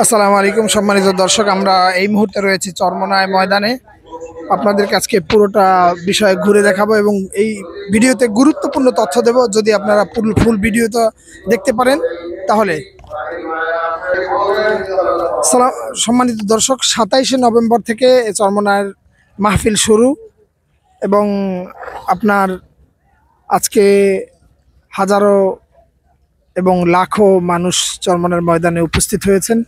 আসসালামু আলাইকুম সম্মানিত দর্শক, আমরা এই মুহূর্তে রয়েছি চরমনায় ময়দানে। আপনাদেরকে আজকে পুরোটা বিষয় ঘুরে দেখাবো এবং এই ভিডিওতে গুরুত্বপূর্ণ তথ্য দেব। যদি আপনারা ফুল ভিডিওটা দেখতে পারেন তাহলে। সম্মানিত দর্শক, 27শে নভেম্বর থেকে চরমনায়ের মাহফিল শুরু এবং আপনার আজকে হাজারো এবং লাখো মানুষ চরমনার ময়দানে উপস্থিত হয়েছেন,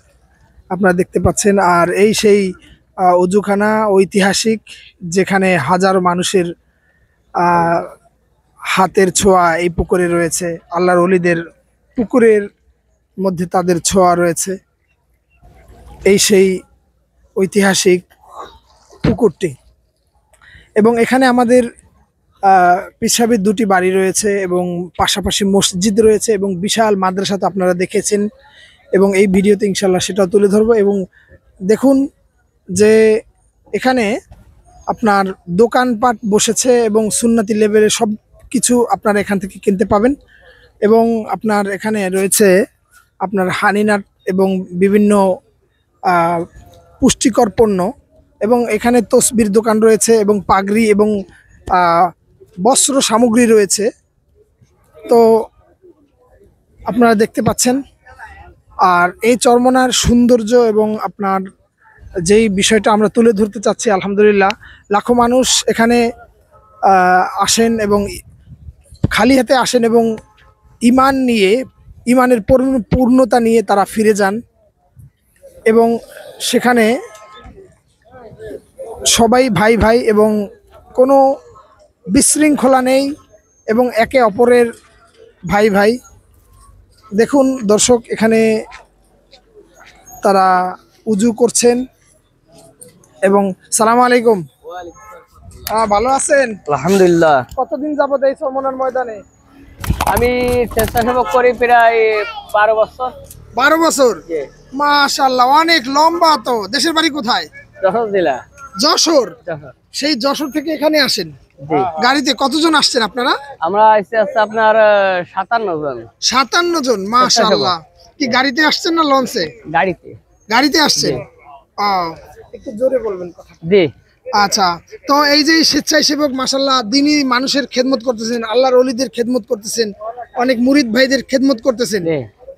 আপনারা দেখতে পাচ্ছেন। আর এই সেই অজুখানা ঐতিহাসিক, যেখানে হাজারো মানুষের হাতের ছোঁয়া এই পুকুরে রয়েছে। আল্লাহর ওলিদের পুকুরের মধ্যে তাদের ছোঁয়া রয়েছে। এই সেই ঐতিহাসিক পুকুরটি এবং এখানে আমাদের পিছাবির দুটি বাড়ি রয়েছে এবং পাশাপাশি মসজিদ রয়েছে এবং বিশাল মাদ্রাসা তো আপনারা দেখেছেন এবং এই ভিডিওতে ইনশাল্লাহ সেটাও তুলে ধরবো। এবং দেখুন যে এখানে আপনার দোকানপাট বসেছে এবং সুন্নতি লেভেলের সব কিছু আপনারা এখান থেকে কিনতে পাবেন। এবং আপনার এখানে রয়েছে আপনার হানিনাট এবং বিভিন্ন পুষ্টিকর পণ্য এবং এখানে তসবির দোকান রয়েছে এবং পাগড়ি এবং বস্ত্র সামগ্রী রয়েছে। তো আপনারা দেখতে পাচ্ছেন। আর এই চরমনার সৌন্দর্য এবং আপনার যেই বিষয়টা আমরা তুলে ধরতে চাচ্ছি, আলহামদুলিল্লাহ লাখো মানুষ এখানে আসেন এবং খালি হাতে আসেন এবং ইমান নিয়ে, ইমানের পূর্ণতা নিয়ে তারা ফিরে যান এবং সেখানে সবাই ভাই ভাই এবং কোনো বিশৃঙ্খলা নেই এবং একে অপরের ভাই ভাই। দেখুন দর্শক, এখানে তারা উজু করছেন এবং সালাম আলাইকুম। ভালো আছেন? আলহামদুলিল্লাহ। কতদিন যাবত এই চরমনার ময়দানে? আমি স্বেচ্ছাসেবক করি প্রায় 12 বছর। 12 বছর? মাশাআল্লাহ, অনেক লম্বা। তো দেশের বাড়ি কোথায়? যশোর জেলা। যশোর? সেই যশোর থেকে এখানে আসেন? গাড়িতে কতজন আসছেন আপনারা? আমরা আছি আপনার 57 জন। 57 জন, মাশাআল্লাহ। কি গাড়িতে আসছেন না লঞ্চে? গাড়িতে। গাড়িতে আসছেন? একটু জোরে বলবেন কথা। জি। আচ্ছা, তো এই যে স্বেচ্ছাসেবক, মাশাআল্লাহ দিনী মানুষের খেদমত করতেছেন, আল্লাহর ওলিদের খেদমত করতেছেন, অনেক মুরিদ ভাইদের খেদমত করতেছেন,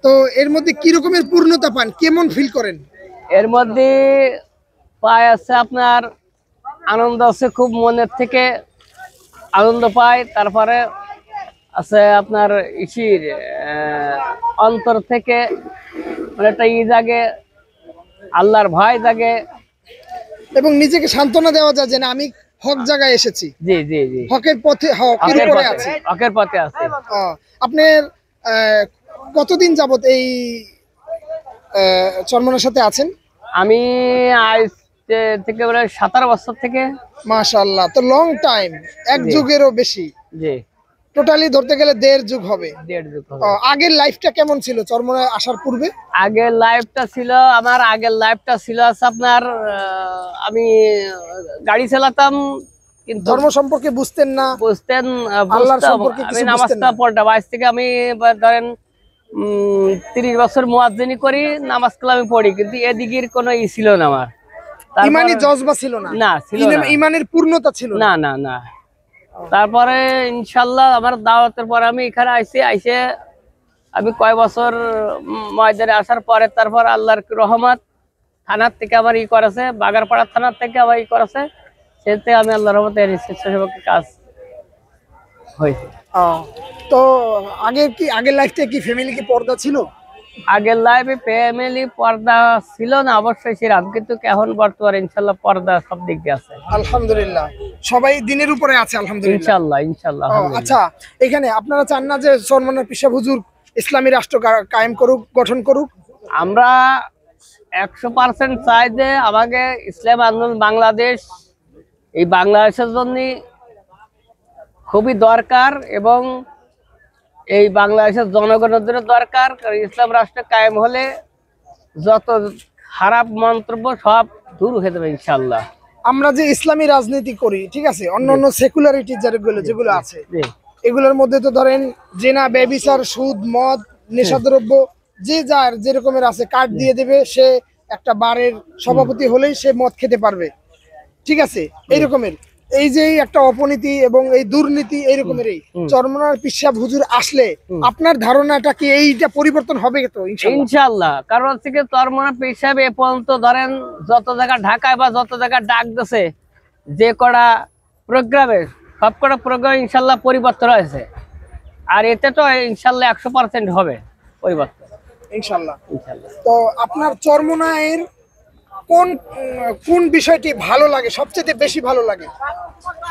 তো এর মধ্যে কি রকমের পূর্ণতা পান, কেমন ফিল করেন? এর মধ্যে পায় আছে আপনার আনন্দ আছে, খুব মনের থেকে আনন্দ পায়। তারপরে আছে আপনার ইসির অন্তর থেকে মানে একটা জাগে, আল্লাহর ভয় জাগে এবং নিজেকে সান্ত্বনা দেওয়া যায় যে না, আমি হক জায়গায় এসেছি। জি জি জি, হকের পথে, হকের উপরে আছি, হকের পথে আছে। আপনার কতদিন যাবত এই চরমনার সাথে আছেন? আমি আজ থেকে 17 বছর থেকে। মাশাআল্লাহ, তো লং টাইম, এক যুগেরও বেশি। জি, টোটালি ধরতে গেলে 1.5 যুগ হবে। 1.5 যুগ হবে। আগের লাইফটা কেমন ছিল চরমনায় আসার পূর্বে? আগের লাইফটা ছিল আপনার আমি গাড়ি চালাতাম, কিন্তু ধর্ম সম্পর্কে বুঝতেন না। আল্লাহর সম্পর্কে আমি নামাজটা পড়তাম। আজ থেকে আমি ধরেন 30 বছর মুয়াজ্জিনি করি, নামাজ কালামি পড়ি, কিন্তু এদিকের কোনো ছিল না আমার। ইমানি জজবা ছিল না? না, ছিল না। ইমানের পূর্ণতা ছিল না না না। তারপরে ইনশাআল্লাহ আমার দাওয়াতের পর আমি এখানে আইসে আমি কয় বছর ময়দানে আসার পরে তারপর আল্লাহর রহমত থানার থেকে আমার করেছে, বাগারপাড়া থানার থেকে আমার করেছে, সেতে আমি আল্লাহর রহমতে স্বেচ্ছাসেবকের কাজ হয়েছে। তো আগের লাইফটা কি ফ্যামিলি কি পর্দা ছিল? আগের লাইফে ফ্যামিলি পর্দা ছিল না, অবশ্যই ছিলাম, কিন্তু এখন বর্তমানে ইনশাআল্লাহ পর্দা সব দিক দিয়ে আছে। আলহামদুলিল্লাহ, সবাই দিনের উপরে আছে আলহামদুলিল্লাহ। ইনশাআল্লাহ ইনশাআল্লাহ। আচ্ছা, এখানে আপনারা চান না যে চরমনার পিসা হুজুর ইসলামী রাষ্ট্র কায়েম করুক, গঠন করুক? আমরা 100% চাই যে আমাকে ইসলাম আন্দোলন বাংলাদেশ, এই বাংলাদেশের জন্য খুবই দরকার এবং এই বাংলাদেশের জনগণের জন্য দরকার। ইসলাম রাষ্ট্র কায়েম হলে যত খারাপ মন্তব্য সব দূর হয়ে যাবে ইনশাআল্লাহ। আমরা যে ইসলামী রাজনীতি করি, ঠিক আছে, অন্যান্য সেকুলারিটি যেগুলো আছে, এগুলোর মধ্যে তো ধরেন জেনা, ব্যভিচার, সুদ, মদ, নেশাদ্রব্য যে যার যে রকমের আছে কার্ড দিয়ে দেবে, সে একটা বারের সভাপতি হলেই সে মদ খেতে পারবে, ঠিক আছে? এই রকমের এই যে একটা অপনীতি এবং এই দুর্নীতি এই রকমের এই চরমনার পিসাব হুজুর আসলে আপনার ধারণাটা কি এইটা পরিবর্তন হবে তো? ইনশাআল্লাহ। কারণ হচ্ছে কি চরমনা পিসাব এ পর্যন্ত ধরেন যত জায়গা ঢাকায় বা যত জায়গা ডাক দিছে, যে কটা প্রোগ্রামে সব কটা প্রোগ্রাম ইনশাল্লাহ পরিবর্তন হয়েছে। আর এতে তো ইনশাল্লাহ 100% হবে পরিবর্তন ইনশাআল্লাহ। ইনশাল্লাহ। তো আপনার চরমনায়ের কোন কোন বিষয়টি ভালো লাগে, সবচেয়ে বেশি ভালো লাগে?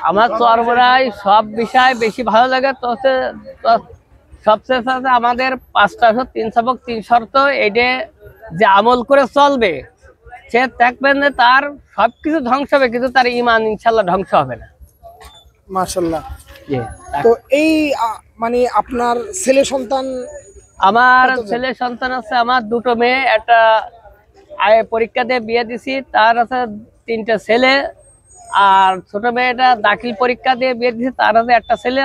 আমার চরমনায় সব বিষয় বেশি ভালো লাগে। তো হচ্ছে সবচেয়ে আমাদের 5 শর্ত 3 শর্ত এটা যে আমল করে চলবে, সে দেখবেন যে তার সবকিছু ধ্বংস হবে কিন্তু তার ঈমান ইনশাল্লাহ ধ্বংস হবে না। মাশাআল্লাহ। তো এই মানে আপনার ছেলে সন্তান? আমার ছেলে সন্তান আছে, আমার 2টো মেয়ে, একটা পরীক্ষা দিয়ে বিয়ে দিছি, তার আছে 3টে ছেলে। আর ছোট মেয়েটা দাখিল পরীক্ষা দিয়ে বিয়ে দিছি, তার আছে একটা ছেলে।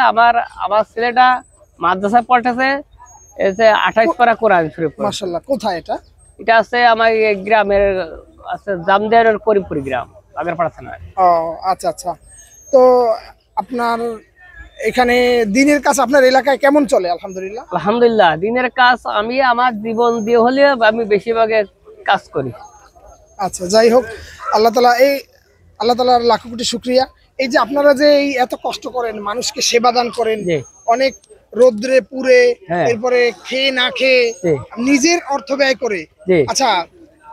আমার ছেলেটা মাদ্রাসায় পড়তেছে, এসে 28 পারা কোরআন শরীফ। মাশাআল্লাহ। কোথায় এটা? এটা আছে আমার এই গ্রামের আছে, জামদেরের করিমপুর গ্রাম, বাগেরপাড়া থানায়। ও আচ্ছা আচ্ছা। তো আপনার এখানে দিনের কাজ আপনার এলাকায় কেমন চলে? আলহামদুলিল্লাহ। আলহামদুলিল্লাহ, দিনের কাজ আমি আমার জীবন দিয়ে হলে আমি বেশিরভাগে কাজ করি। আচ্ছা, যাই হোক, আল্লাহ তাআলার লাখ কোটি শুকরিয়া। এই যে আপনারা যে এই এত কষ্ট করেন, মানুষকে সেবা দান করেন, অনেক রোদ্রে পুড়ে, এরপরে খেয়ে না খেয়ে নিজের অর্থ ব্যয় করে, আচ্ছা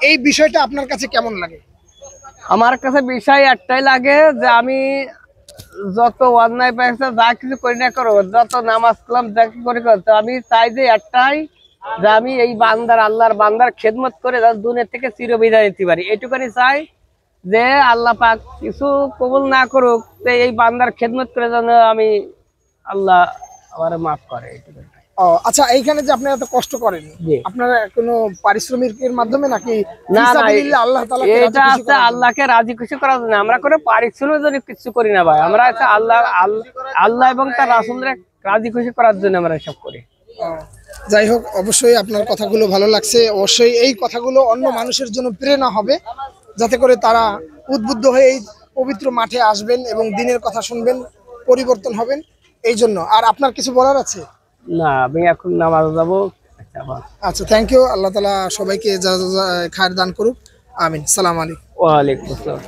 এই বিষয়টা আপনার কাছে কেমন লাগে? আমার কাছে বিষয় একটাই লাগে যে আমি যত অন্যায় পেয়েছে যা কিছু করি না করো, যত নামাজ কালাম যা কিছু করি করতে, আমি চাই যে একটাই, যে আমি এই আল্লাহর বান্দার খেদমত করে দুনিয়া থেকে চিরবিদায় নিতে পারি। এইটুকুনি চাই যে আল্লাহ পাক কিছু কবুল না করুক, এই বান্দার খেদমত করে যেন আমি আল্লাহ আমার মাফ করে। এইটুকুনি। ও আচ্ছা, এইখানে যে আপনি এত কষ্ট করেন, আপনারা কোনো পারিশ্রমিকের মাধ্যমে নাকি? না না, আল্লাহ তাআলা এটা আছে আল্লাহকে রাজি খুশি করার জন্য। আমরা কোনো পারিশ্রমিকের জন্য কিছু করি না ভাই, আমরা আছে আল্লাহ এবং তার রাসূলের রাজি খুশি করার জন্য আমরা এসব করি। যাই হোক, অবশ্যই আপনার কথাগুলো ভালো লাগছে। অবশ্যই এই কথাগুলো অন্য মানুষের জন্য প্রেরণা হবে, যাতে করে তারা উদ্বুদ্ধ হয়ে এই পবিত্র মাঠে আসবেন এবং দ্বীনের কথা শুনবেন, পরিবর্তন হবেন। এই জন্য আর আপনার কিছু বলার আছে? না, আমি এখন নামাজ যাবো। আচ্ছা, থ্যাংক ইউ। আল্লাহ তাআলা সবাইকে খায়ের দান করুক। আমিন। সালাম আলাইকুম। ওয়া আলাইকুম আসসালাম।